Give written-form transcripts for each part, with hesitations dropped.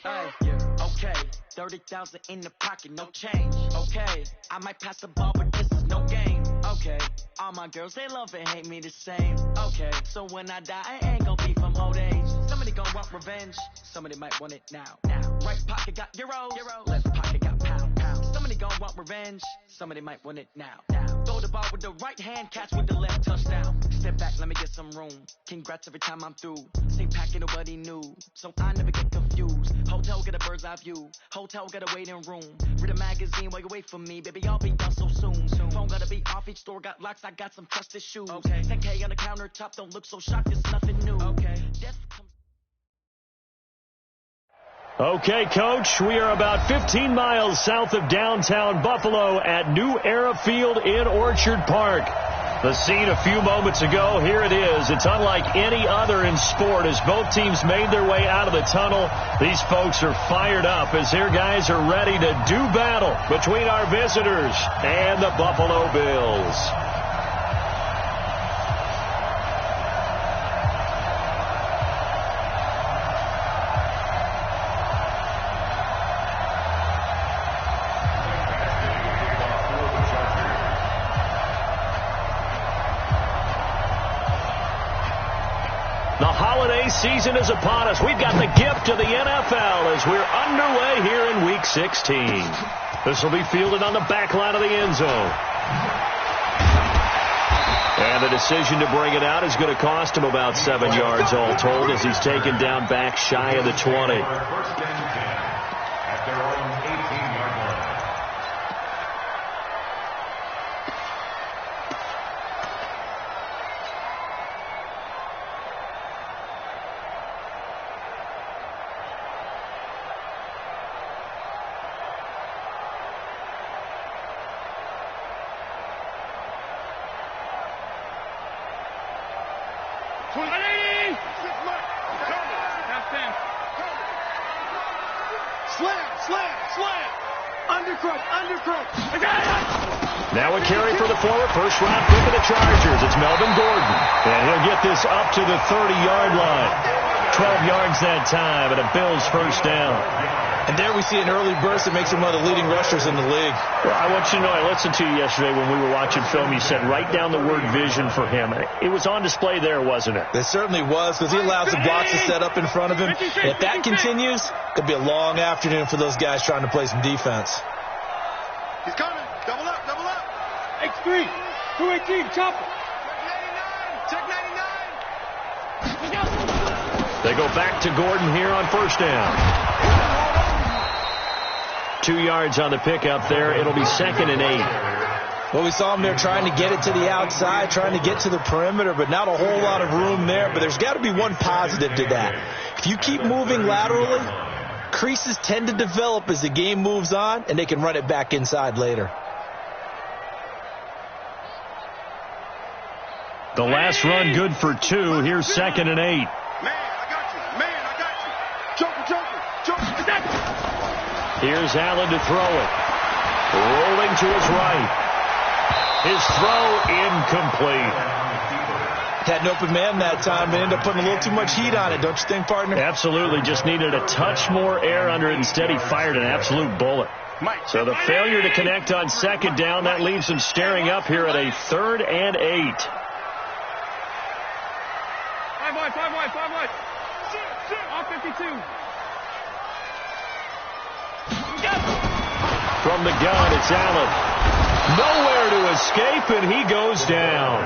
Okay, 30,000 in the pocket, no change. Okay, I might pass the ball, but this is no game. Okay, all my girls, they love and hate me the same. Okay, so when I die, I ain't gonna be from old age. Somebody gonna want revenge, somebody might want it now. Right pocket got euros, left pocket got pound. Somebody gonna want revenge, somebody might want it now. Throw the ball with the right hand, catch with the left, touchdown. Step back, let me get some room. Congrats every time I'm through. Same packet, nobody knew, so I never get confused. Hotel get a bird's eye view, hotel get a waiting room. Read a magazine while you wait for me, baby, I'll be done so soon. Phone gotta be off, each store got locks, I got some trusted shoes. 10K on the countertop, don't look so shocked, it's nothing new. Okay, Coach, we are about 15 miles south of downtown Buffalo at New Era Field in Orchard Park. The scene a few moments ago, here it is. It's unlike any other in sport as both teams made their way out of the tunnel. These folks are fired up as their guys are ready to do battle between our visitors and the Buffalo Bills. Season is upon us. We've got the gift of the NFL as we're underway here in Week 16. This will be fielded on the back line of the end zone. And the decision to bring it out is going to cost him about 7 yards all told as he's taken down back shy of the 20. Now a carry for the former first-round pick of the Chargers. It's Melvin Gordon. And he'll get this up to the 30-yard line. 12 yards that time, and a Bills first down. And there we see an early burst that makes him one of the leading rushers in the league. Well, I want you to know, I listened to you yesterday when we were watching film. You said write down the word vision for him. It was on display there, wasn't it? It certainly was, because he allows the blocks to set up in front of him. And if that continues, it'll be a long afternoon for those guys trying to play some defense. He's coming. Double up, double up. X3, 218, chop. Check 99. They go back to Gordon here on first down. 2 yards on the pickup there. It'll be 2nd and 8. Well, we saw him there trying to get it to the outside, trying to get to the perimeter, but not a whole lot of room there. But there's got to be one positive to that. If you keep moving laterally, creases tend to develop as the game moves on, and they can run it back inside later. The last run good for 2. Here's 2nd and 8. Man, I got you. Man, I got you. Joker. Here's Allen to throw it. Rolling to his right. His throw incomplete. Had an open man that time, but ended up putting a little too much heat on it, don't you think, partner? Absolutely. Just needed a touch more air under it. Instead, he fired an absolute bullet. So the failure to connect on 2nd down, that leaves him staring up here at a 3rd and 8. 5 wide. All 52. From the gun, it's Allen. Nowhere to escape, and he goes down.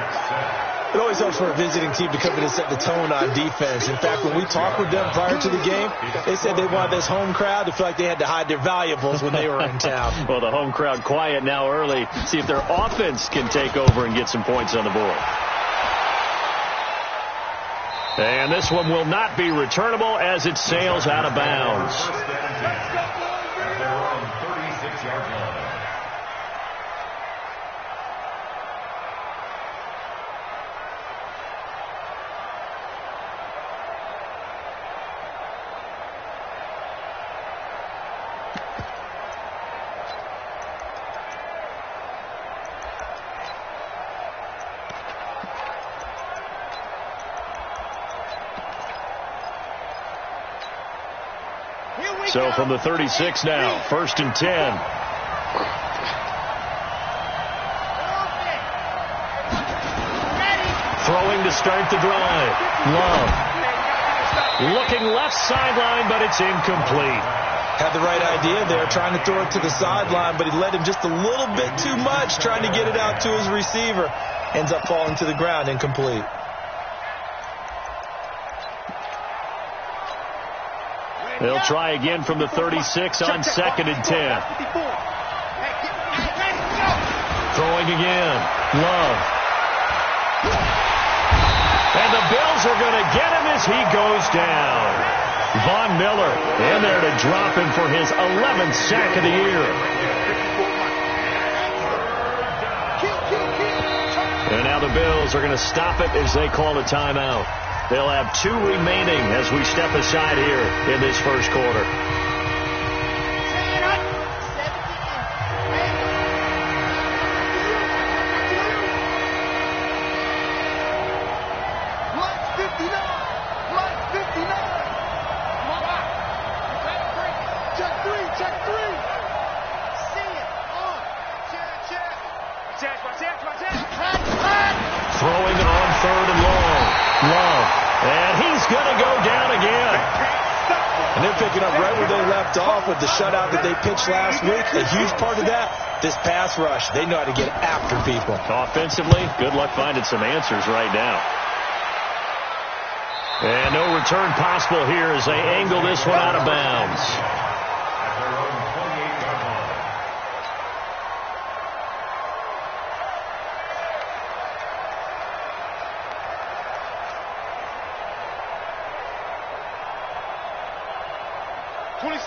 It always helps for a visiting team to come in and set the tone on defense. In fact, when we talked with them prior to the game, they said they wanted this home crowd to feel like they had to hide their valuables when they were in town. Well, the home crowd quiet now early. See if their offense can take over and get some points on the board. And this one will not be returnable as it sails out of bounds. Here we So from the 36 now, 1st and 10. Throwing to start the drive. Love. Looking left sideline, but it's incomplete. Had the right idea there, trying to throw it to the sideline, but he led him just a little bit too much, trying to get it out to his receiver. Ends up falling to the ground, incomplete. They'll try again from the 36 on 2nd and 10. Throwing again. Love. And the Bills are going to get him as he goes down. Von Miller in there to drop him for his 11th sack of the year. And now the Bills are going to stop it as they call a timeout. They'll have 2 remaining as we step aside here in this first quarter. Throwing it on 3rd and long. Love. And he's going to go down again. And they're picking up right where they left off with the shutout that they pitched last week. A huge part of that, this pass rush. They know how to get after people. Offensively, good luck finding some answers right now. And no return possible here as they angle this one out of bounds.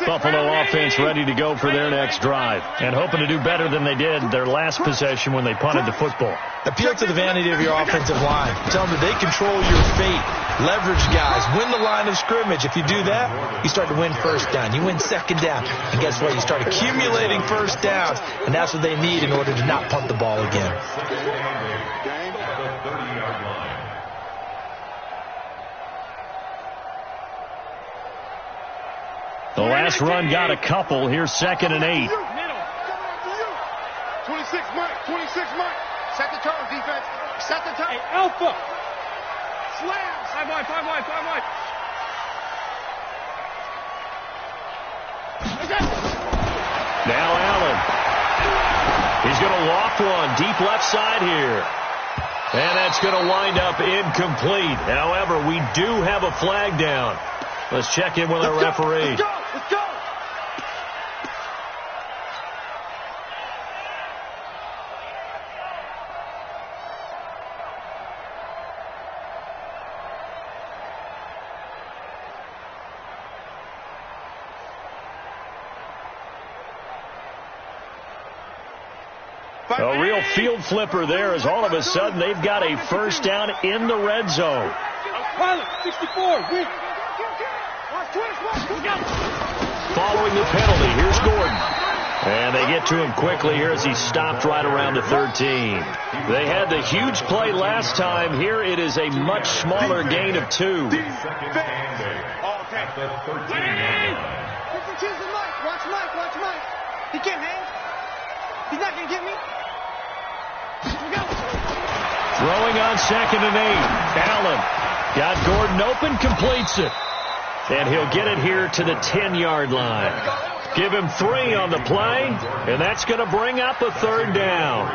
Buffalo offense ready to go for their next drive and hoping to do better than they did their last possession when they punted the football. Appeal to the vanity of your offensive line. Tell them that they control your fate. Leverage guys. Win the line of scrimmage. If you do that, you start to win first down. You win second down. And guess what? You start accumulating first downs. And that's what they need in order to not punt the ball again. The last run got a couple. Here's 2nd and 8. 26 Mike. 26 Mike. Set the tone, defense. Set the tone. Hey, Alpha. Slams. 5 wide, 5 wide, 5 wide. Now Allen. He's going to loft one deep left side here. And that's going to wind up incomplete. However, we do have a flag down. Let's check in with our referee. Let's go. Let's go. A real field flipper there as all of a sudden they've got a first down in the red zone. Pilot, 64, win. Following the penalty, here's Gordon. And they get to him quickly here as he stopped right around the 13. They had the huge play last time. Here it is a much smaller gain of 2. Okay. Watch Mike. He can't hang. He's not going to get me. Throwing on 2nd and 8. Allen got Gordon open, completes it. And he'll get it here to the 10-yard line. Give him 3 on the play, and that's going to bring up a 3rd down.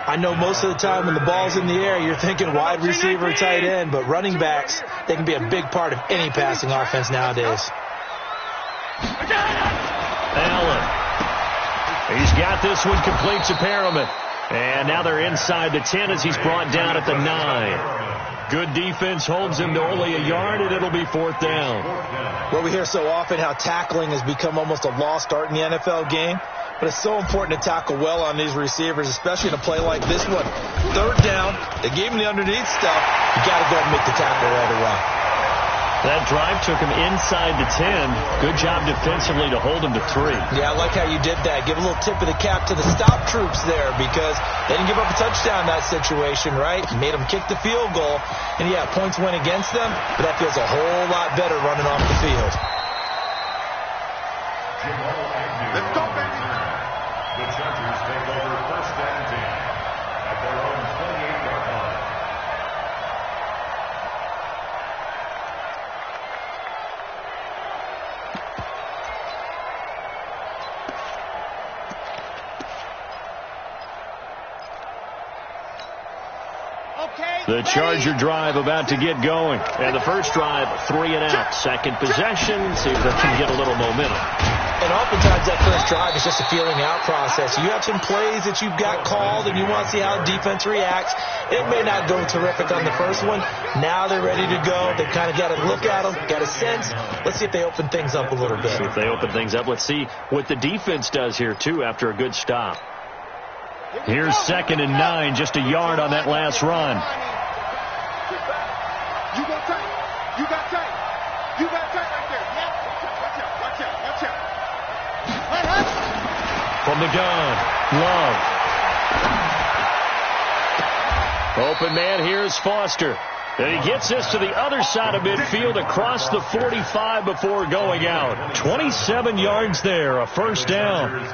I know most of the time when the ball's in the air, you're thinking wide receiver, tight end, but running backs, they can be a big part of any passing offense nowadays. Allen. He's got this one complete to Perriman. And now they're inside the 10 as he's brought down at the 9. Good defense holds him to only a yard, and it'll be 4th down. Well, we hear so often how tackling has become almost a lost art in the NFL game. But it's so important to tackle well on these receivers, especially in a play like this one. 3rd down, they gave him the underneath stuff. You got to go and make the tackle right away. That drive took him inside the 10. Good job defensively to hold him to 3. Yeah, I like how you did that. Give a little tip of the cap to the stop troops there because they didn't give up a touchdown in that situation, right? Made them kick the field goal. And, yeah, points went against them, but that feels a whole lot better running off the field. Let's go, baby. The Chargers take over 1st and 10 at their own 28-yard line. The Charger drive about to get going. And the first drive, 3 and out. Second possession, see if they can get a little momentum. And oftentimes that first drive is just a feeling out process. You have some plays that you've got called and you want to see how the defense reacts. It may not go terrific on the first one. Now they're ready to go. They've kind of got to look at them, got a sense. Let's see if they open things up a little bit. See if they open things up. Let's see what the defense does here, too, after a good stop. Here's 2nd and 9, just a yard on that last run. You got tight. You got tight. You got tight right there. Watch out. Watch out. Watch out. From the gun, Love. Open man, here's Foster. And he gets this to the other side of midfield across the 45 before going out. 27 yards there, a first down.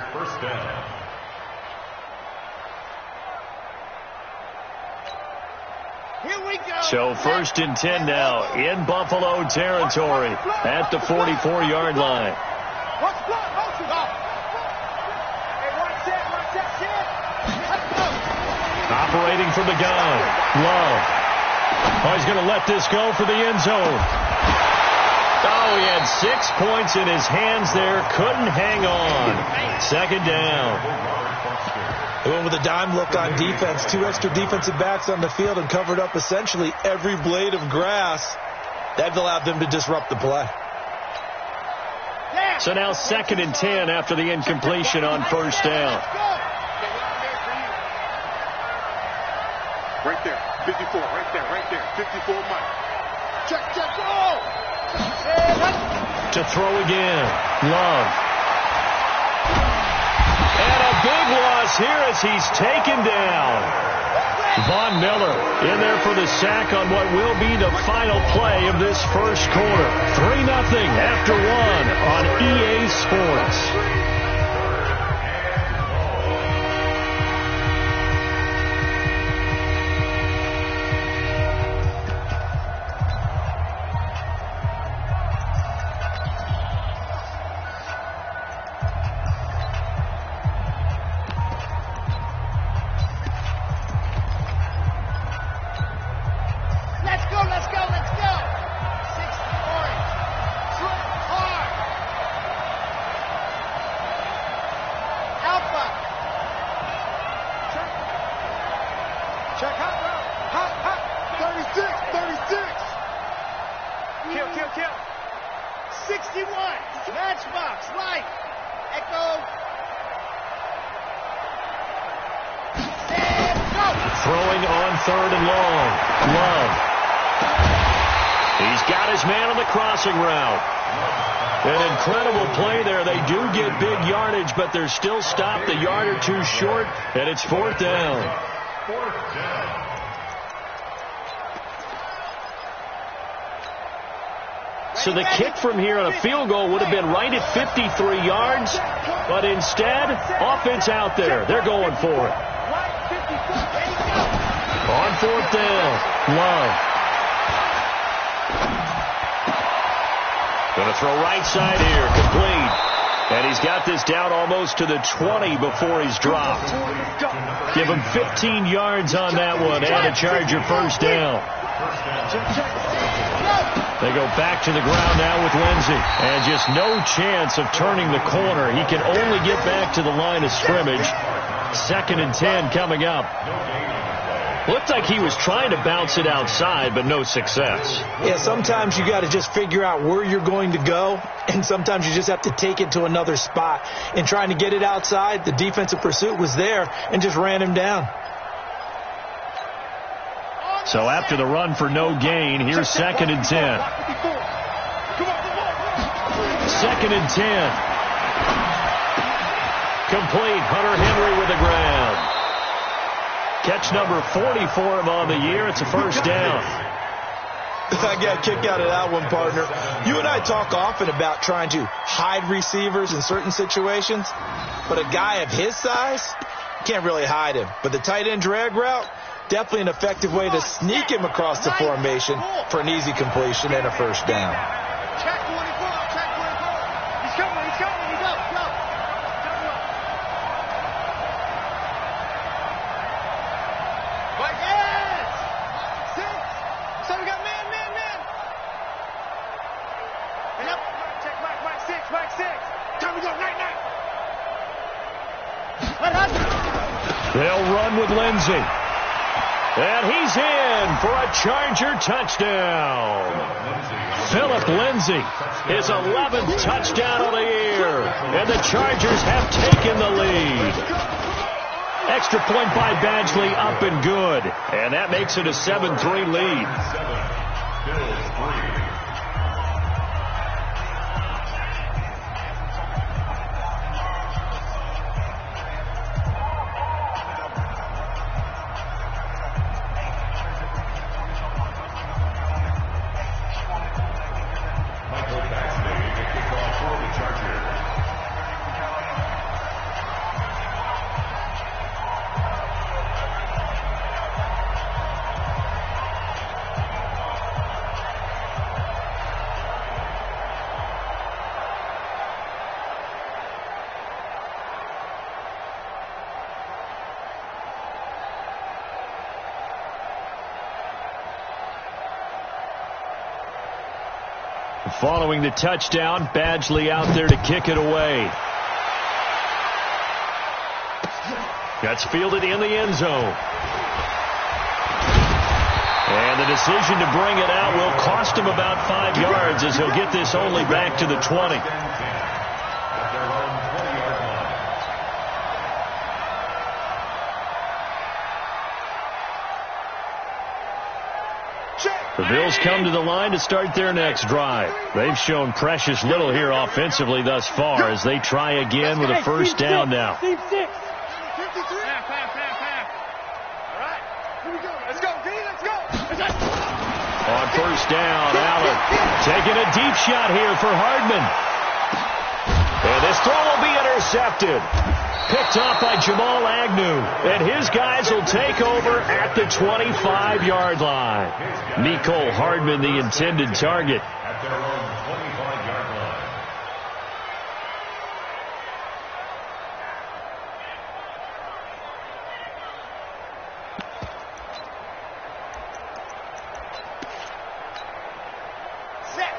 So 1st and 10 now in Buffalo territory at the 44-yard line. Operating from the gun, Love. Oh, he's going to let this go for the end zone. Oh, he had 6 points in his hands there. Couldn't hang on. 2nd down. They went with a dime look on defense. 2 extra defensive backs on the field and covered up essentially every blade of grass. That allowed them to disrupt the play. So now 2nd and 10 after the incompletion on first down. Right there. 54. Right there. Right there. 54 Mike. Check. Go! To throw again. Love. And a big loss here as he's taken down. Von Miller in there for the sack on what will be the final play of this first quarter. 3-0 after 1 on EA Sports. Throwing on 3rd and long. Love. He's got his man on the crossing route. An incredible play there. They do get big yardage, but they're still stopped a yard or two short, and it's 4th down. So the kick from here on a field goal would have been right at 53 yards, but instead, offense out there. They're going for it. On 4th down, Love. Going to throw right side here, complete. And he's got this down almost to the 20 before he's dropped. Give him 15 yards on that one and a Charger first down. They go back to the ground now with Lindsey. And just no chance of turning the corner. He can only get back to the line of scrimmage. 2nd and 10 coming up. Looked like he was trying to bounce it outside, but no success. Yeah, sometimes you got to just figure out where you're going to go, and sometimes you just have to take it to another spot. In trying to get it outside, the defensive pursuit was there and just ran him down. So after the run for no gain, here's 2nd and 10. 2nd and 10. Complete. Hunter Henry with the ground. Catch number 40 for him on the year. It's a first down. I got a kick out of that one, partner. You and I talk often about trying to hide receivers in certain situations, but a guy of his size, can't really hide him. But the tight end drag route, definitely an effective way to sneak him across the formation for an easy completion and a first down. Check 24, check 24. He's coming, he's up, go. Mike, yes! 6. So we got man. And up. Check Mike 6. Time to go, night. They'll run with Lindsey. And he's in for a Charger touchdown. Philip Lindsey, his 11th touchdown of the year. And the Chargers have taken the lead. Extra point by Badgley, up and good. And that makes it a 7-3 lead. 7, Bills 3. Following the touchdown, Badgley out there to kick it away. That's fielded in the end zone. And the decision to bring it out will cost him about 5 yards as he'll get this only back to the 20. The Bills come to the line to start their next drive. They've shown precious little here offensively thus far as they try again with a first down now. Team 6. 53. Half. All right. Here we go. Let's go, D. Let's go. On first down, Allen taking a deep shot here for Hardman. And this throw will be intercepted. Picked off by Jamal Agnew. And his guys will take over at the 25-yard line. Mecole Hardman, the intended target. At their own 25-yard line.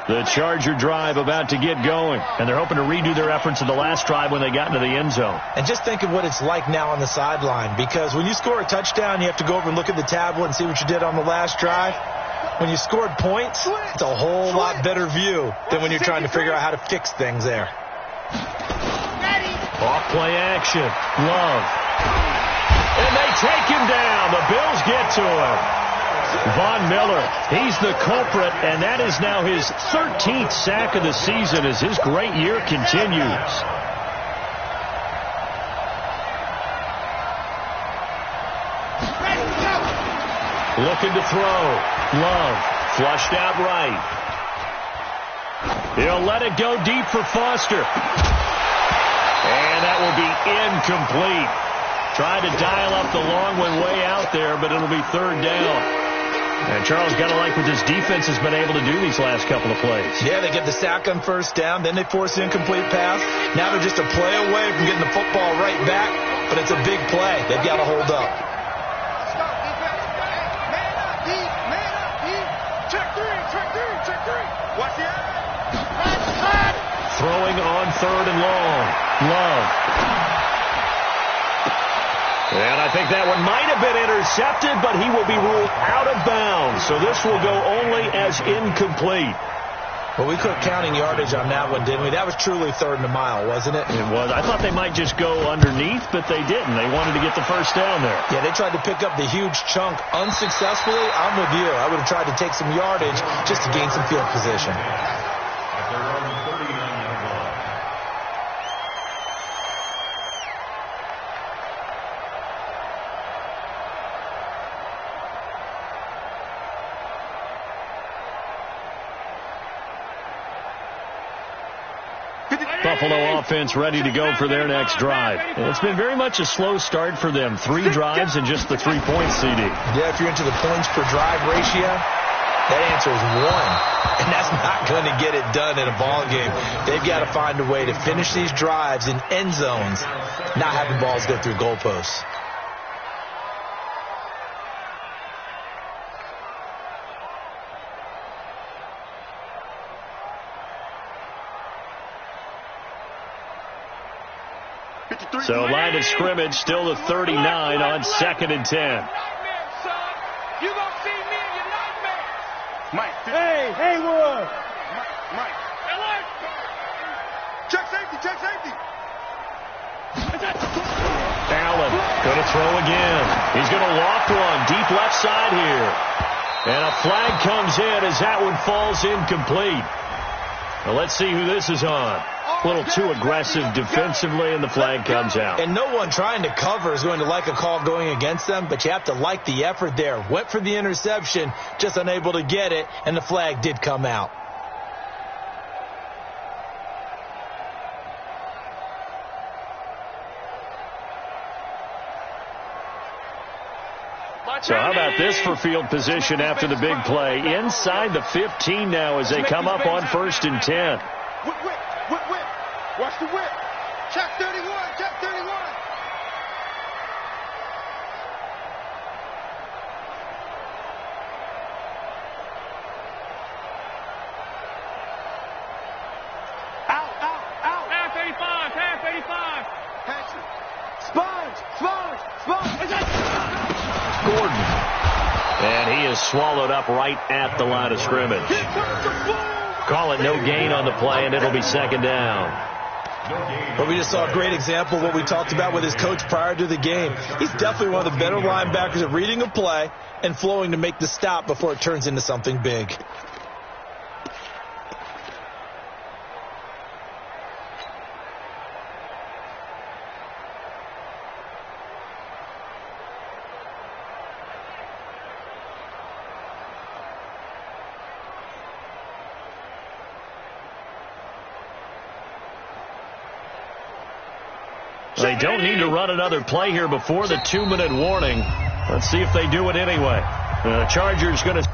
The Charger drive about to get going. And they're hoping to redo their efforts in the last drive when they got into the end zone. And just think of what it's like now on the sideline, because when you score a touchdown, you have to go over and look at the tablet and see what you did on the last drive. When you scored points, it's a whole lot better view than when you're trying to figure out how to fix things there. Off play action. Love. And they take him down. The Bills get to him. Von Miller, he's the culprit, and that is now his 13th sack of the season as his great year continues. Looking to throw. Love, flushed out right. He'll let it go deep for Foster. And that will be incomplete. Tried to dial up the long one way out there, but it'll be third down. And Charles, got to like what this defense has been able to do these last couple of plays. Yeah, they get the sack on first down, then they force an incomplete pass. Now they're just a play away from getting the football right back, but it's a big play. They've got to hold up. Check three. Watch the Throwing on third and long. Love. And I think that one might have been intercepted, but he will be ruled out of bounds. So this will go only as incomplete. Well, we quit counting yardage on that one, didn't we? That was truly third and a mile, wasn't it? It was. I thought they might just go underneath, but they didn't. They wanted to get the first down there. Yeah, they tried to pick up the huge chunk unsuccessfully. I'm with you. I would have tried to take some yardage just to gain some field position. At their own 39-yard line. Buffalo offense ready to go for their next drive. And it's been very much a slow start for them. 3 drives and just the 3 points, CD. Yeah, if you're into the points per drive ratio, that answer is 1. And that's not going to get it done in a ball game. They've got to find a way to finish these drives in end zones, not having balls go through goalposts. So line of scrimmage still to 39 on 2nd and 10. You gonna see me in your nightmares. Mike. Hey, Haywood. Mike. Check safety, check safety. Allen going to throw again. He's going to loft one deep left side here. And a flag comes in as that one falls incomplete. Well, let's see who this is on. A little too aggressive defensively, and the flag comes out. And no one trying to cover is going to like a call going against them, but you have to like the effort there. Went for the interception, just unable to get it, and the flag did come out. So how about this for field position after the big play? Inside the 15 now as they come up on 1st and 10. Whip. Watch the whip. Check 31, check 31. Out. Half 85, half 85. Patrick. Sponge. Gordon. And he is swallowed up right at the line of scrimmage. Call it no gain on the play, and it'll be 2nd down. But we just saw a great example of what we talked about with his coach prior to the game. He's definitely one of the better linebackers at reading a play and flowing to make the stop before it turns into something big. They don't need to run another play here before the 2-minute warning. Let's see if they do it anyway. The Chargers going to...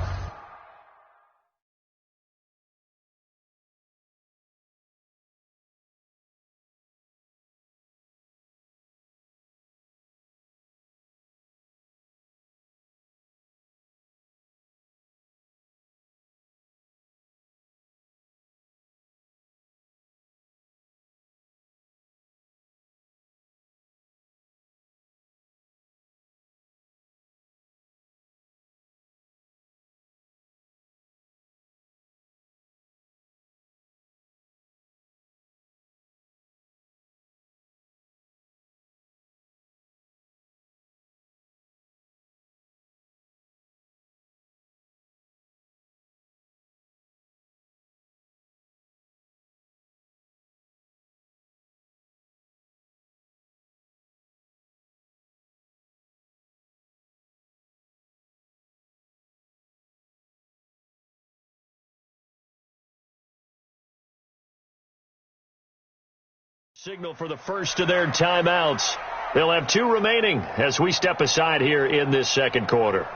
Signal for the first of their timeouts. They'll have 2 remaining as we step aside here in this 2nd quarter.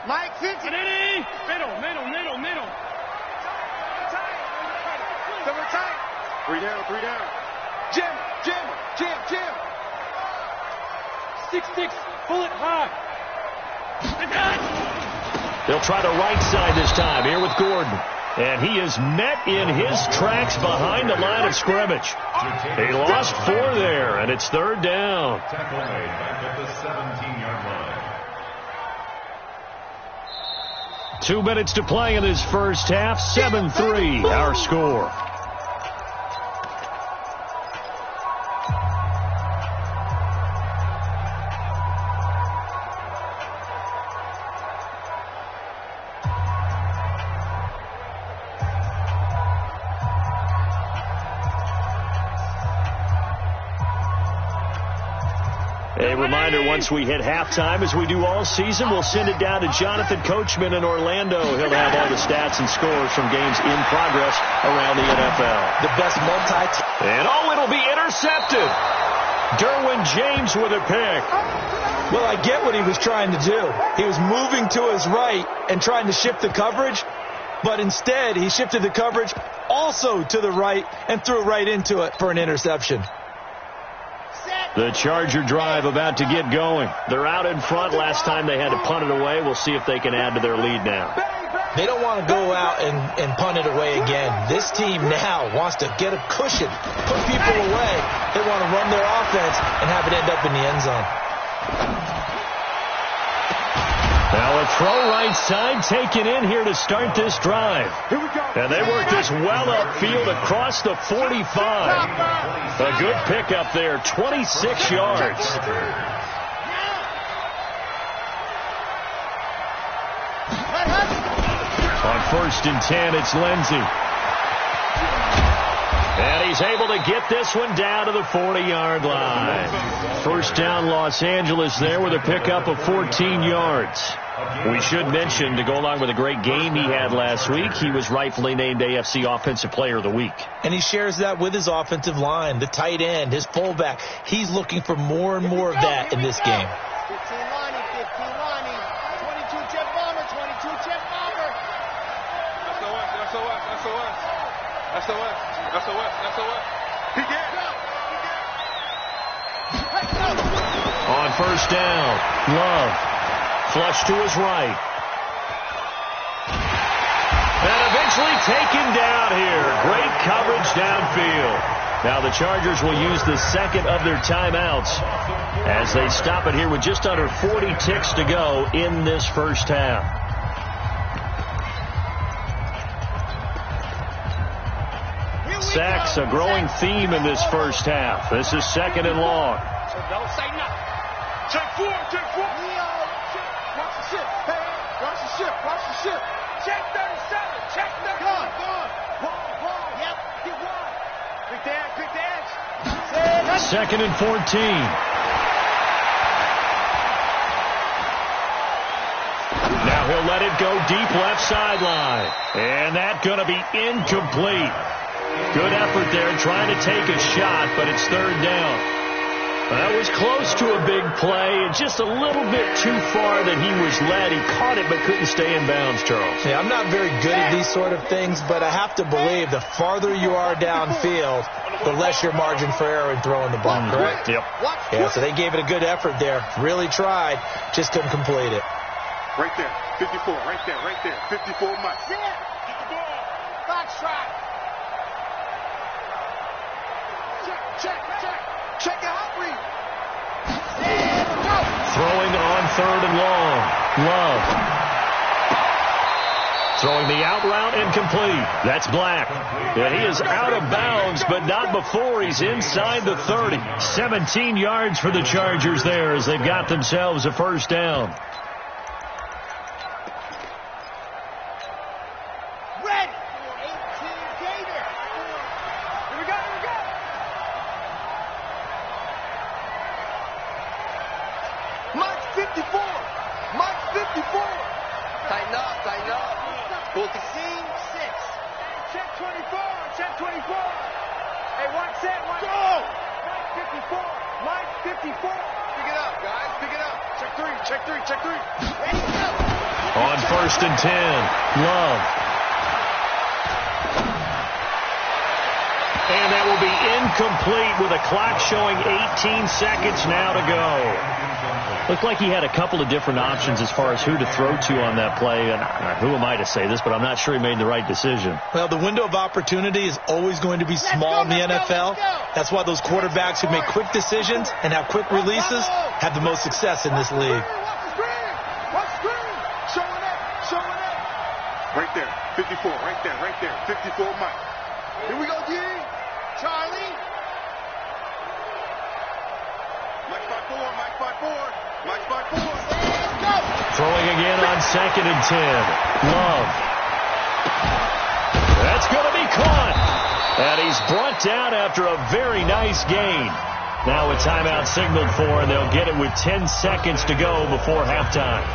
Mike, 50. Middle. Double tight. 3 down. Jim. 6-6, pull it high. They'll try the right side this time here with Gordon. And he is met in his tracks behind the line of scrimmage. He lost 4 there, and it's 3rd down. Tackle made back at the 17-yard line. 2 minutes to play in this first half. 7-3 our score. A reminder, once we hit halftime, as we do all season, we'll send it down to Jonathan Coachman in Orlando. He'll have all the stats and scores from games in progress around the NFL. The best And it'll be intercepted. Derwin James with a pick. Well, I get what he was trying to do. He was moving to his right and trying to shift the coverage, but instead he shifted the coverage also to the right and threw right into it for an interception. The Charger drive about to get going. They're out in front. Last time they had to punt it away. We'll see if they can add to their lead now. They don't want to go out and punt it away again. This team now wants to get a cushion, put people away. They want to run their offense and have it end up in the end zone. Now a throw right side taken in here to start this drive. And they work this well upfield across the 45. A good pickup there, 26 yards. On 1st and 10, it's Lindsey. And he's able to get this one down to the 40-yard line. First down, Los Angeles there with a pickup of 14 yards. We should mention, to go along with a great game he had last week, he was rightfully named AFC Offensive Player of the Week. And he shares that with his offensive line, the tight end, his fullback. He's looking for more and more of that in this game. 15 lining, 22 jet bomber, 22 jet bomber. SOS. He gets up. On 1st down, Love. Flush to his right. And eventually taken down here. Great coverage downfield. Now the Chargers will use the second of their timeouts as they stop it here with just under 40 ticks to go in this first half. Sacks, a growing theme in this first half. This is 2nd and long. Don't say nothing. Check 4. Watch the ship. Hey, watch the ship. Check 37. Check 37. Go on. Wall. Yep, get wide. Good dash. 2nd and 14. Now he'll let it go deep left sideline. And that's going to be incomplete. Good effort there trying to take a shot, but it's 3rd down. That was close to a big play, and just a little bit too far that he was led. He caught it but couldn't stay in bounds, Charles. Yeah, I'm not very good at these sort of things, but I have to believe the farther you are downfield, the less your margin for error in throwing the ball, correct? Yep. Yeah, so they gave it a good effort there. Really tried, just couldn't complete it. Right there, 54, right there. 54 miles. Get the ball. Box track. Check it out, read. Throwing on 3rd and long. Love. Throwing the out route incomplete. That's Black. And he is out of bounds, but not before he's inside the 30. 17 yards for the Chargers there as they've got themselves a first down. Check three. On 1st and 10, Love. And that will be incomplete with a clock showing 18 seconds now to go. Looked like he had a couple of different options as far as who to throw to on that play. And who am I to say this, but I'm not sure he made the right decision. Well, the window of opportunity is always going to be small in the NFL. That's why those quarterbacks who make quick decisions and have quick releases have the most success in this league. Showing up. Right there, 54, right there. 54 Mike. Here we go, D. Charlie. Mike 5-4. Let's go. Throwing again on 2nd and 10. Love. That's going to be caught. And he's brought down after a very nice gain. Now a timeout signaled for, and they'll get it with 10 seconds to go before halftime.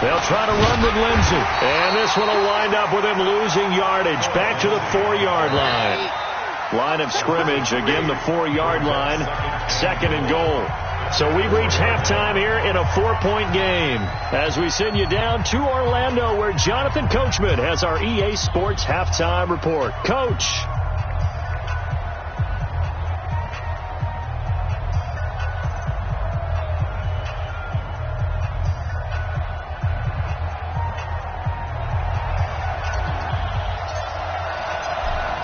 They'll try to run with Lindsay. And this one will wind up with him losing yardage. Back to the 4-yard line. Line of scrimmage, again the 4-yard line. 2nd and goal. So we reach halftime here in a 4-point game. As we send you down to Orlando, where Jonathan Coachman has our EA Sports halftime report. Coach.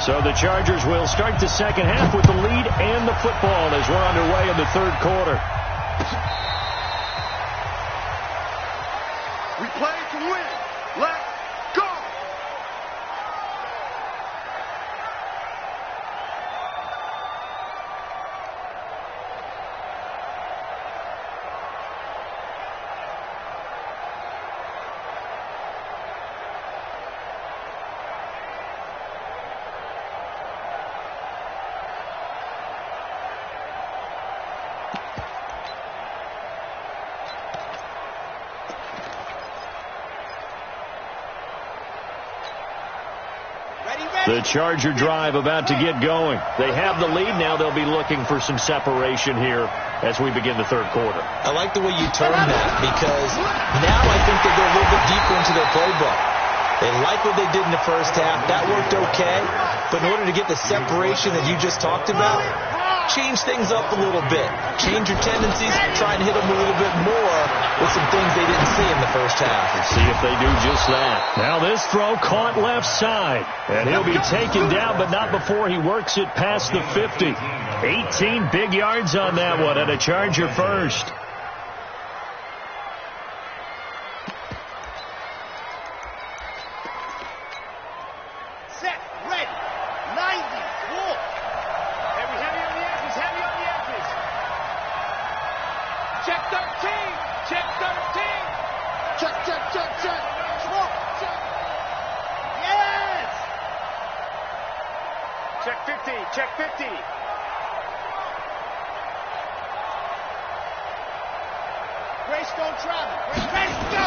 So the Chargers will start the second half with the lead and the football as we're underway in the third quarter. We play to win. Let's go. The Charger drive about to get going. They have the lead. Now they'll be looking for some separation here as we begin the third quarter. I like the way you term that, because now I think they go a little bit deeper into their playbook. They like what they did in the first half. That worked okay. But in order to get the separation that you just talked about, change things up a little bit. Change your tendencies. Try and hit them a little bit more with some things they didn't see in the first half. Let's see if they do just that. Now this throw caught left side. And he'll be taken down, but not before he works it past the 50. 18 big yards on that one, and a Charger first. Set, ready, 90, walk. Heavy on the edges, heavy on the edges. Check 13, check 13. Check. Swap, check. Yes! Check 50, check 50. Greystone travel. Ready, go!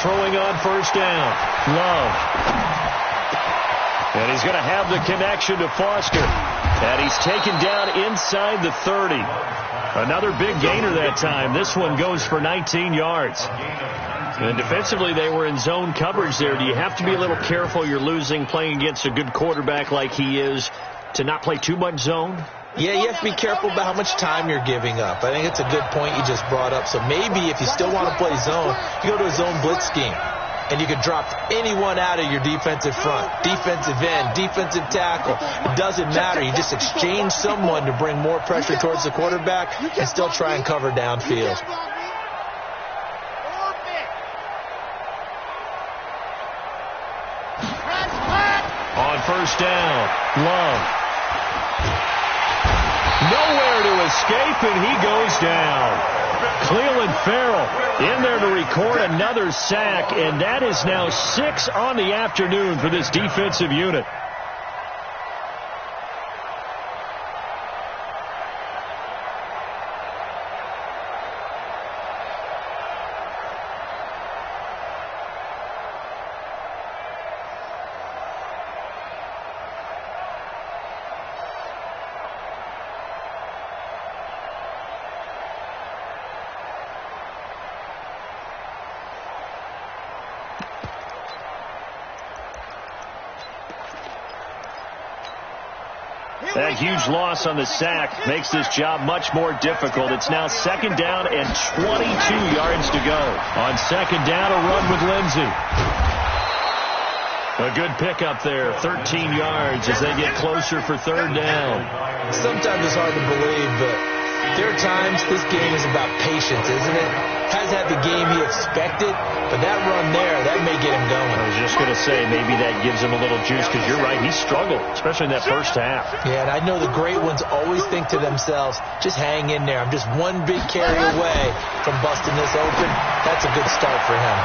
Throwing on first down. Love. And he's going to have the connection to Foster. And he's taken down inside the 30. Another big gainer that time. This one goes for 19 yards. And defensively, they were in zone coverage there. Do you have to be a little careful? You're losing playing against a good quarterback like he is to not play too much zone? Yeah, you have to be careful about how much time you're giving up. I think it's a good point you just brought up. So maybe if you still want to play zone, you go to a zone blitz scheme. And you can drop anyone out of your defensive front, defensive end, defensive tackle. It doesn't matter. You just exchange someone to bring more pressure towards the quarterback and still try and cover downfield. On first down, Love. Nowhere to escape, and he goes down. Cleveland Farrell in there to record another sack, and that is now 6 on the afternoon for this defensive unit. That huge loss on the sack makes this job much more difficult. It's now second down and 22 yards to go. On second down, a run with Lindsey. A good pickup there, 13 yards as they get closer for third down. Sometimes it's hard to believe, but there are times this game is about patience, isn't it? Hasn't had the game he expected, but that run there, that may get him going. I was just going to say, maybe that gives him a little juice, because you're right, he struggled, especially in that first half. Yeah, and I know the great ones always think to themselves, just hang in there. I'm just one big carry away from busting this open. That's a good start for him.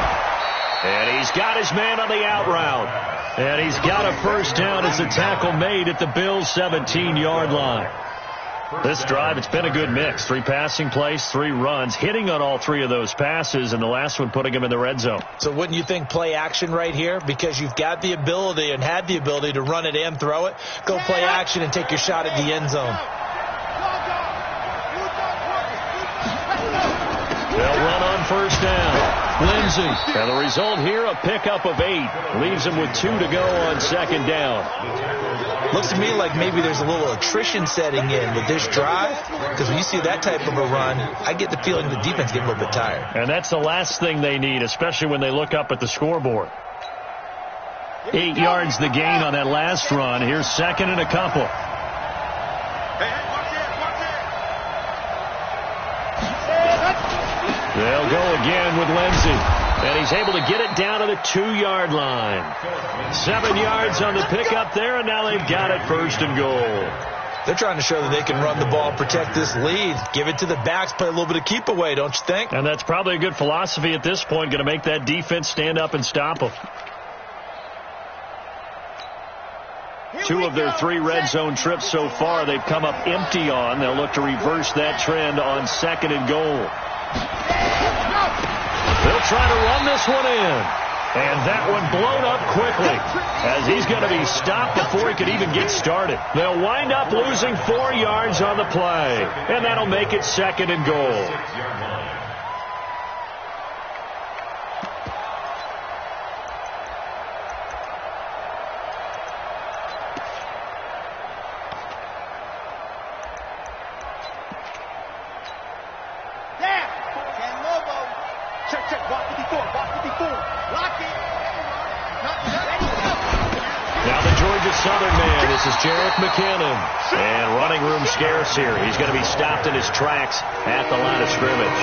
And he's got his man on the out route. And he's got a first down as the tackle made at the Bills' 17-yard line. This drive, it's been a good mix. 3 passing plays, 3 runs, hitting on all 3 of those passes, and the last one putting him in the red zone. So wouldn't you think play action right here? Because you've got the ability and had the ability to run it and throw it. Go play action and take your shot at the end zone. They'll run on first down. Lindsey. And the result here, a pickup of 8. Leaves him with 2 to go on second down. Looks to me like maybe there's a little attrition setting in with this drive, because when you see that type of a run, I get the feeling the defense get a little bit tired. And that's the last thing they need, especially when they look up at the scoreboard. 8 yards the gain on that last run. Here's second and a couple. They'll go again with Lindsey. And he's able to get it down to the 2-yard line. 7 yards on the pickup there, and now they've got it first and goal. They're trying to show that they can run the ball, protect this lead, give it to the backs, play a little bit of keep away, don't you think? And that's probably a good philosophy at this point, going to make that defense stand up and stop them. 2 of their 3 red zone trips so far they've come up empty on. They'll look to reverse that trend on second and goal. They'll try to run this one in. And that one blown up quickly as he's going to be stopped before he could even get started. They'll wind up losing 4 yards on the play. And that'll make it second and goal. McKinnon. And running room scarce here. He's going to be stopped in his tracks at the line of scrimmage.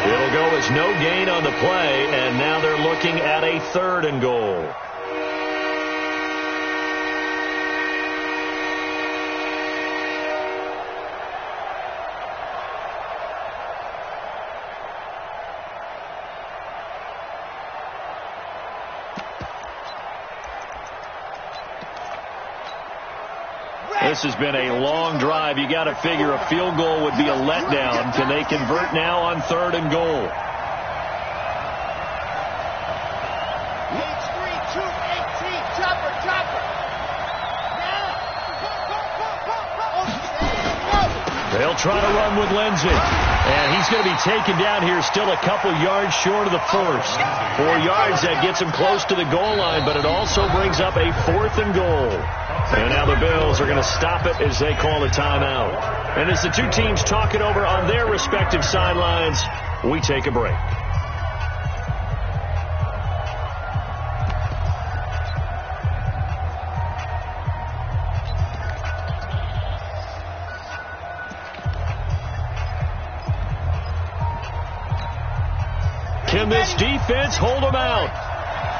It'll go as no gain on the play, and now they're looking at a third and goal. This has been a long drive. You got to figure a field goal would be a letdown. Can they convert now on third and goal? They'll try to run with Lindsey. And he's going to be taken down here still a couple yards short of the first. 4 yards, that gets him close to the goal line, but it also brings up a fourth and goal. And now the Bills are going to stop it as they call a timeout. And as the 2 teams talk it over on their respective sidelines, we take a break. Can this defense hold them out?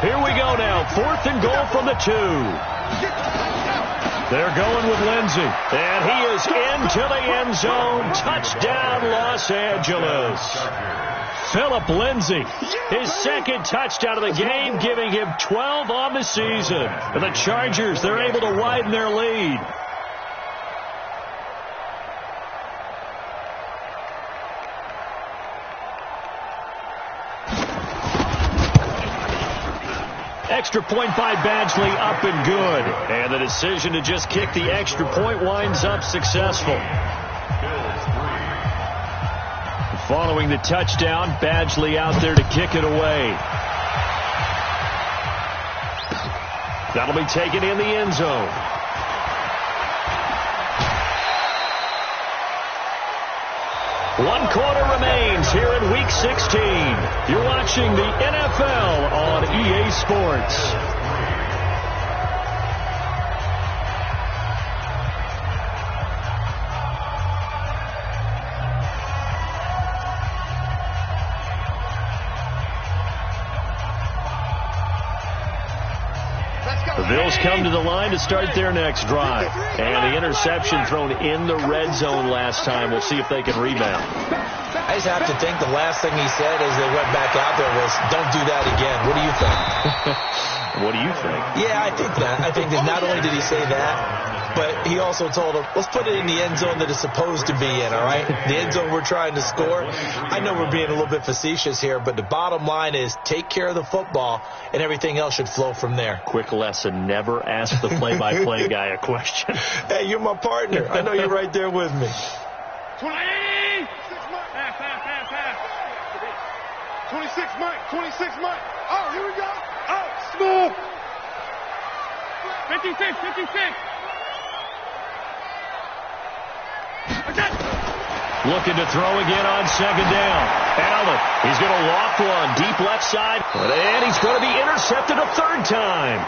Here we go now. 4th and goal from the 2. They're going with Lindsey. And he is into the end zone. Touchdown, Los Angeles. Philip Lindsey, his second touchdown of the game, giving him 12 on the season. And the Chargers, they're able to widen their lead. Extra point by Badgley, up and good. And the decision to just kick the extra point winds up successful. Following the touchdown, Badgley out there to kick it away. That'll be taken in the end zone. 1 quarter remains here in Week 16. You're watching the NFL on EA Sports. The Bills come to the line to start their next drive. And the interception thrown in the red zone last time. We'll see if they can rebound. I just have to think the last thing he said as they went back out there was, don't do that again. What do you think? What do you think? Yeah, I think that. I think that not only did he say that, but he also told him, let's put it in the end zone that it's supposed to be in, all right? The end zone we're trying to score. I know we're being a little bit facetious here, but the bottom line is take care of the football, and everything else should flow from there. Quick lesson, never ask the play-by-play guy a question. Hey, you're my partner. I know you're right there with me. 20! Pass. 26 Mike. Oh, here we go. Oh, smooth. 56. Looking to throw again on second down. Allen, he's going to loft one deep left side. And he's going to be intercepted a third time.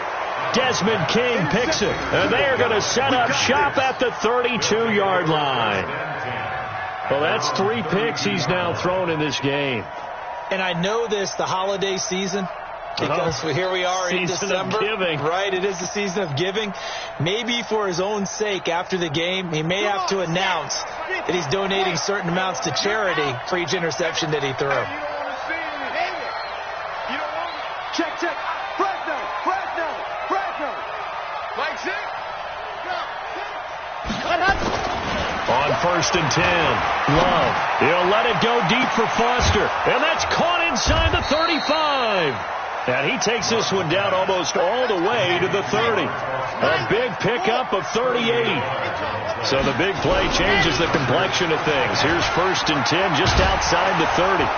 Desmond King picks it. And they are going to set up shop at the 32-yard line. Well, that's 3 picks he's now thrown in this game. And I know this, the holiday season, because here we are in December. Season of giving. Right, it is the season of giving. Maybe for his own sake, after the game, he may have to announce that he's donating certain amounts to charity for each interception that he threw. You don't want to see anything. You don't want to. Check. Fresno. Mike, sit. On 1st and 10, Love. He'll let it go deep for Foster. And that's caught inside the 35. And he takes this one down almost all the way to the 30. A big pickup of 38. So the big play changes the complexion of things. Here's 1st and 10 just outside the 30.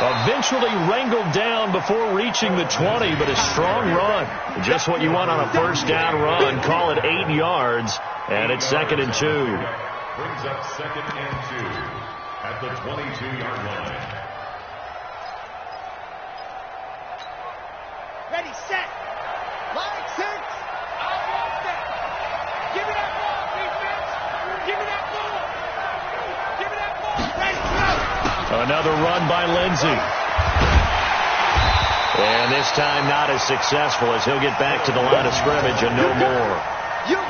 Eventually wrangled down before reaching the 20, but a strong run. Just what you want on a first down run. Call it 8 yards, and it's 2nd and 2. Brings up 2nd and 2 at the 22-yard line. Ready, set. Line 6. I'll walk that. Give me that ball, defense. Give me that ball. Ready, go. Another run by Lindsey. And this time not as successful as he'll get back to the line of scrimmage and no more.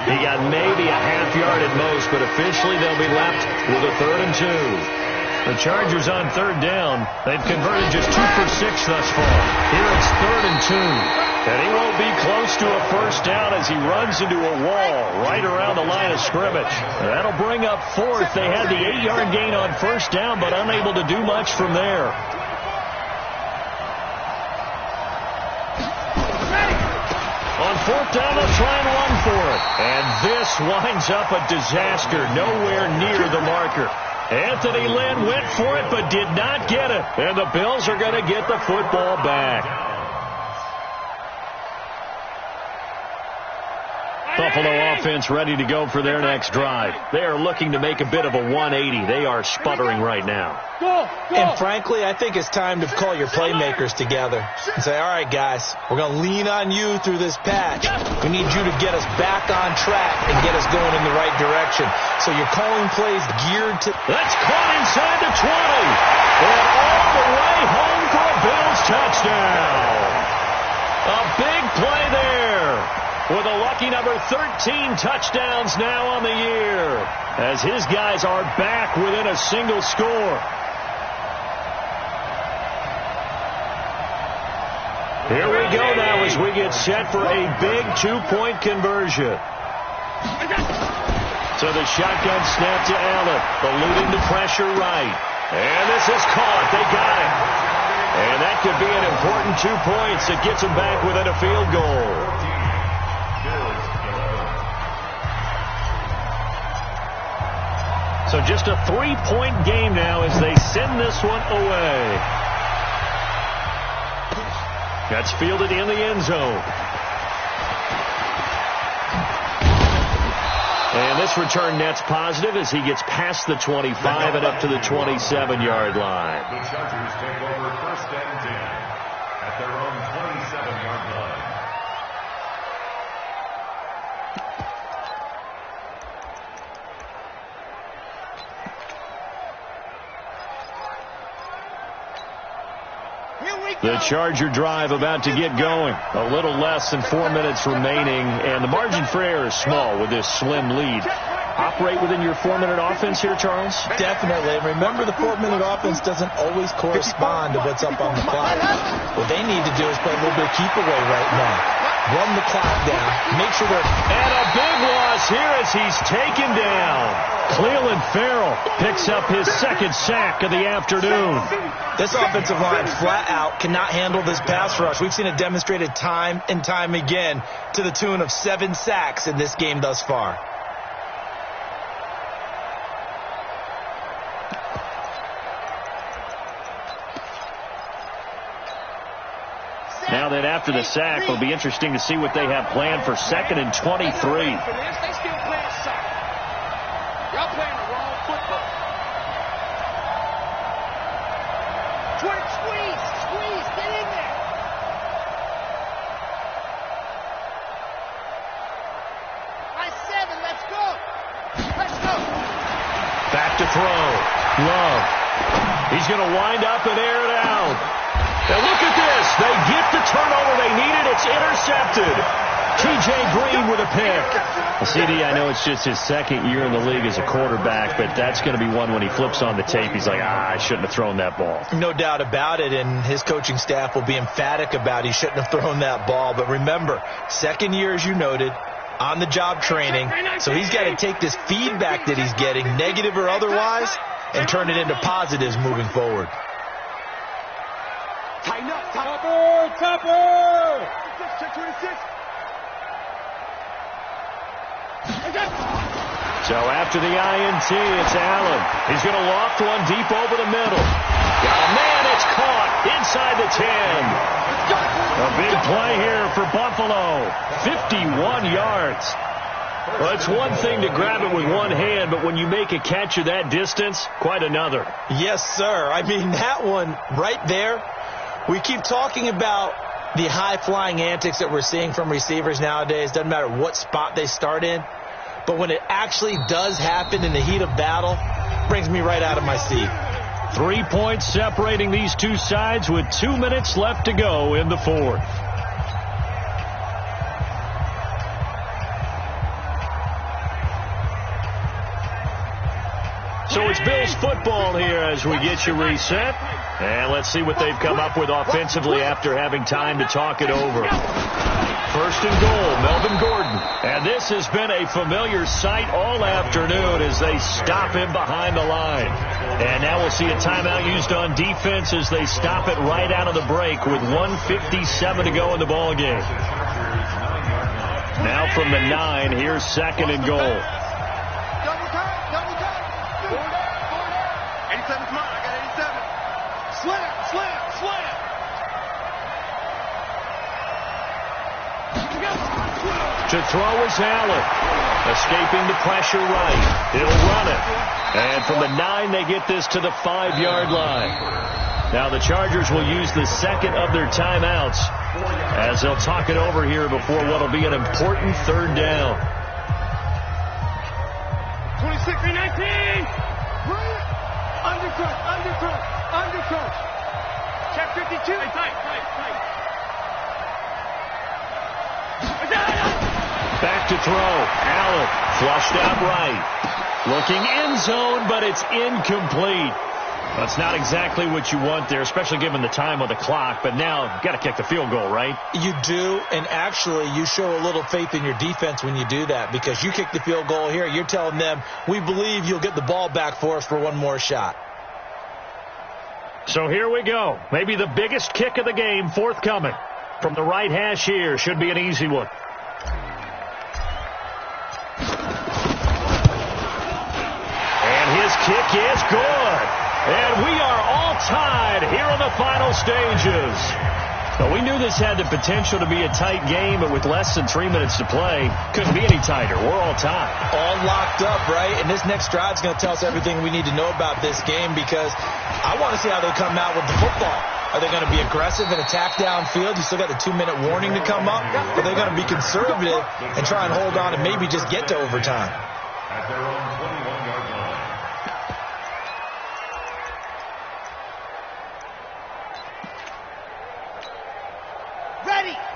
He got maybe a half yard at most, but officially they'll be left with a 3rd and 2. The Chargers on 3rd down. They've converted just 2 for 6 thus far. Here it's 3rd and 2. And he won't be close to a first down as he runs into a wall right around the line of scrimmage. That'll bring up 4th. They had the 8-yard gain on first down, but unable to do much from there. On 4th down, they'll try and run for it. And this winds up a disaster nowhere near the marker. Anthony Lynn went for it but did not get it. And the Bills are going to get the football back. Buffalo offense ready to go for their next drive. They are looking to make a bit of a 180. They are sputtering right now. And frankly, I think it's time to call your playmakers together and say, all right, guys, we're going to lean on you through this patch. We need you to get us back on track and get us going in the right direction. So you're calling plays geared to... That's caught inside the 20. And all the way home for a Bills touchdown. A big play there. With a lucky number 13 touchdowns now on the year, as his guys are back within a single score. Here we go now as we get set for a big 2-point conversion. So the shotgun snap to Allen, eluding the pressure right. And this is caught. They got it. And that could be an important 2 points that gets them back within a field goal. So just a 3-point game now as they send this one away. That's fielded in the end zone. And this This return net's positive as he gets past the 25 and up to the 27-yard line. The Chargers take over 1st and 10 at their own 27-yard line. The Charger drive about to get going. A little less than 4 minutes remaining, and the margin for error is small with this slim lead. Operate within your 4-minute offense here, Charles? Definitely. And remember, the 4-minute offense doesn't always correspond to what's up on the clock. What they need to do is play a little bit of keep away right now. Run the clock down. Make sure they're... And a big loss here as he's taken down. Cleveland Farrell picks up his second sack of the afternoon. This offensive line flat out cannot handle this pass rush. We've seen it demonstrated time and time again to the tune of 7 sacks in this game thus far. Now that after the sack, it'll be interesting to see what they have planned for 2nd and 23. They still playing soccer. Y'all playing the wrong football. Squeeze, get in there. Nice 7, let's go. Back to throw. Love. He's going to wind up and air it out. Now look at this. They get the turnover they needed. It's intercepted. T.J. Green with a pick. CD, I know it's just his 2nd year in the league as a quarterback, but that's going to be one when he flips on the tape. He's like, I shouldn't have thrown that ball. No doubt about it, and his coaching staff will be emphatic about he shouldn't have thrown that ball. But remember, 2nd year, as you noted, on-the-job training, so he's got to take this feedback that he's getting, negative or otherwise, and turn it into positives moving forward. Tighten up, Topper! Check 26. So after the INT, it's Allen. He's going to loft one deep over the middle. Oh, man, it's caught inside the 10. A big play here for Buffalo. 51 yards. Well, it's one thing to grab it with one hand, but when you make a catch of that distance, quite another. Yes, sir. I mean, that one right there, we keep talking about the high-flying antics that we're seeing from receivers nowadays. Doesn't matter what spot they start in. But when it actually does happen in the heat of battle, brings me right out of my seat. 3 points separating these two sides with 2 minutes left to go in the 4th. So it's Bills football here as we get you reset. And let's see what they've come up with offensively after having time to talk it over. 1st and goal, Melvin Gordon. And this has been a familiar sight all afternoon as they stop him behind the line. And now we'll see a timeout used on defense as they stop it right out of the break with 1:57 to go in the ball game. Now from the 9, here's 2nd and goal. Double time. 87's mine. I got 87. Slam. To throw is Allen. Escaping the pressure right. He'll run it. And from the 9, they get this to the 5-yard line. Now the Chargers will use the 2nd of their timeouts as they'll talk it over here before what will be an important 3rd down. 26-19. Undercut. Check 52. Tight. Back to throw. Allen flushed out right. Looking end zone, but it's incomplete. That's not exactly what you want there, especially given the time on the clock. But now, you've got to kick the field goal, right? You do, and actually, you show a little faith in your defense when you do that, because you kick the field goal here, you're telling them, we believe you'll get the ball back for us for one more shot. So here we go. Maybe the biggest kick of the game forthcoming. From the right hash here, should be an easy one. And his kick is good. And we are all tied here in the final stages. Well, we knew this had the potential to be a tight game, but with less than 3 minutes to play, couldn't be any tighter. We're all tied. All locked up, right? And this next drive is going to tell us everything we need to know about this game, because I want to see how they come out with the football. Are they going to be aggressive and attack downfield? You still got the 2-minute warning to come up. Or are they going to be conservative and try and hold on and maybe just get to overtime? At their own 21-yard line.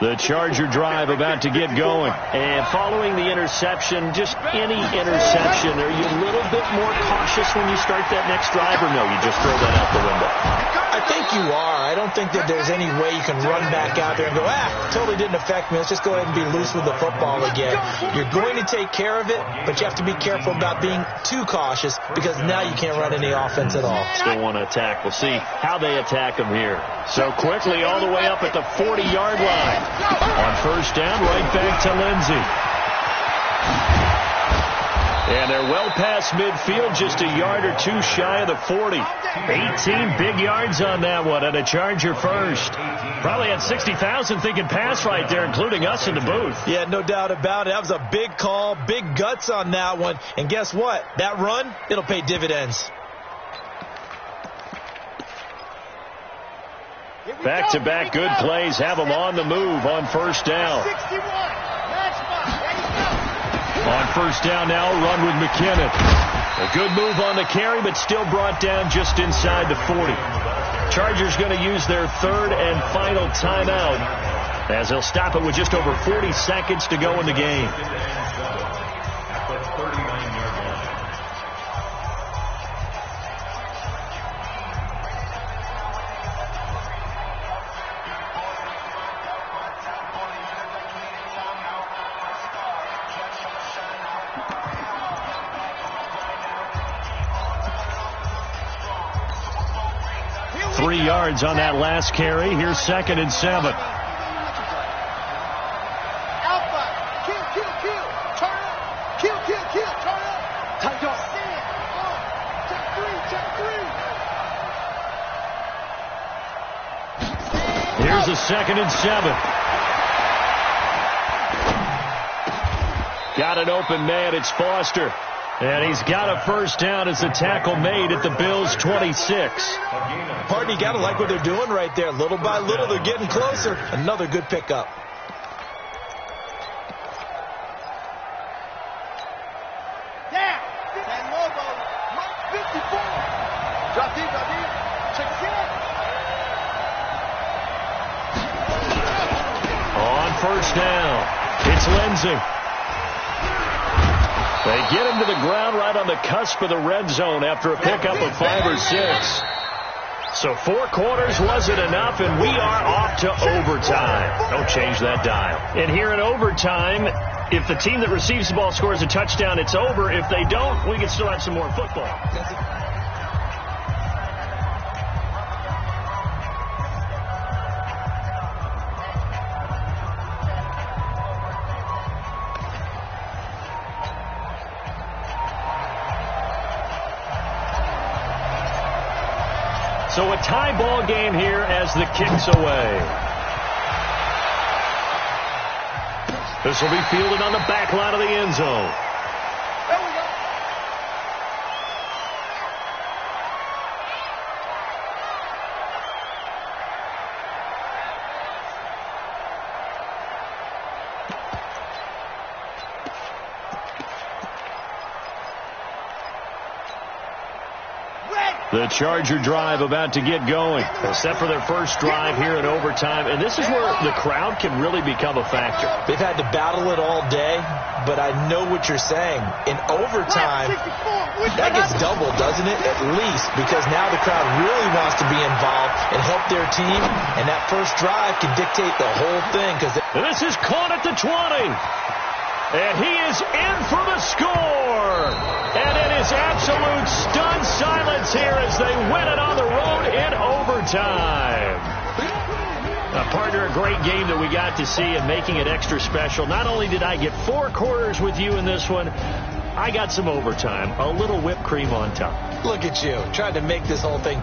The Charger drive about to get going. And following the interception, just any interception, are you a little bit more cautious when you start that next drive, or no, you just throw that out the window? I think you are. I don't think that there's any way you can run back out there and go, totally didn't affect me. Let's just go ahead and be loose with the football again. You're going to take care of it, but you have to be careful about being too cautious, because now you can't run any offense at all. Still want to attack. We'll see how they attack them here. So quickly all the way up at the 40-yard line. On first down, right back to Lindsey. And they're well past midfield, just a yard or two shy of the 40. 18 big yards on that one, and a Charger first. Probably had 60,000 thinking pass right there, including us in the booth. Yeah, no doubt about it. That was a big call, big guts on that one. And guess what? That run, it'll pay dividends. Back-to-back good plays have them on the move on first down. On first down now, run with McKinnon. A good move on the carry, but still brought down just inside the 40. Chargers going to use their third and final timeout, as they'll stop it with just over 40 seconds to go in the game. At the 39-yard line. Yards on that last carry. Here's 2nd and 7. Alpha. Kill. Turn up. Kill. Turn up. Tight dog. Stand. Check 3. Here's a 2nd and 7. Got an open man. It's Foster. And he's got a first down as the tackle made at the Bills' 26. Pardon, you got to like what they're doing right there. Little by little, they're getting closer. Another good pickup. Down. That logo. 54. Drop deep. Check it out. On first down, it's Lindsey. They get him to the ground right on the cusp of the red zone after a pickup of 5 or 6. So 4 quarters wasn't enough, and we are off to overtime. Don't change that dial. And here in overtime, if the team that receives the ball scores a touchdown, it's over. If they don't, we can still have some more football. So a tie ball game here as the kick's away. This will be fielded on the back line of the end zone. The Charger drive about to get going. Set for their first drive here in overtime. And this is where the crowd can really become a factor. They've had to battle it all day, but I know what you're saying. In overtime, that gets doubled, doesn't it? At least, because now the crowd really wants to be involved and help their team. And that first drive can dictate the whole thing. This is caught at the 20. And he is in for the score. And it is absolute stunned silence here as they win it on the road in overtime. Partner, a great game that we got to see and making it extra special. Not only did I get 4 quarters with you in this one, I got some overtime. A little whipped cream on top. Look at you, trying to make this whole thing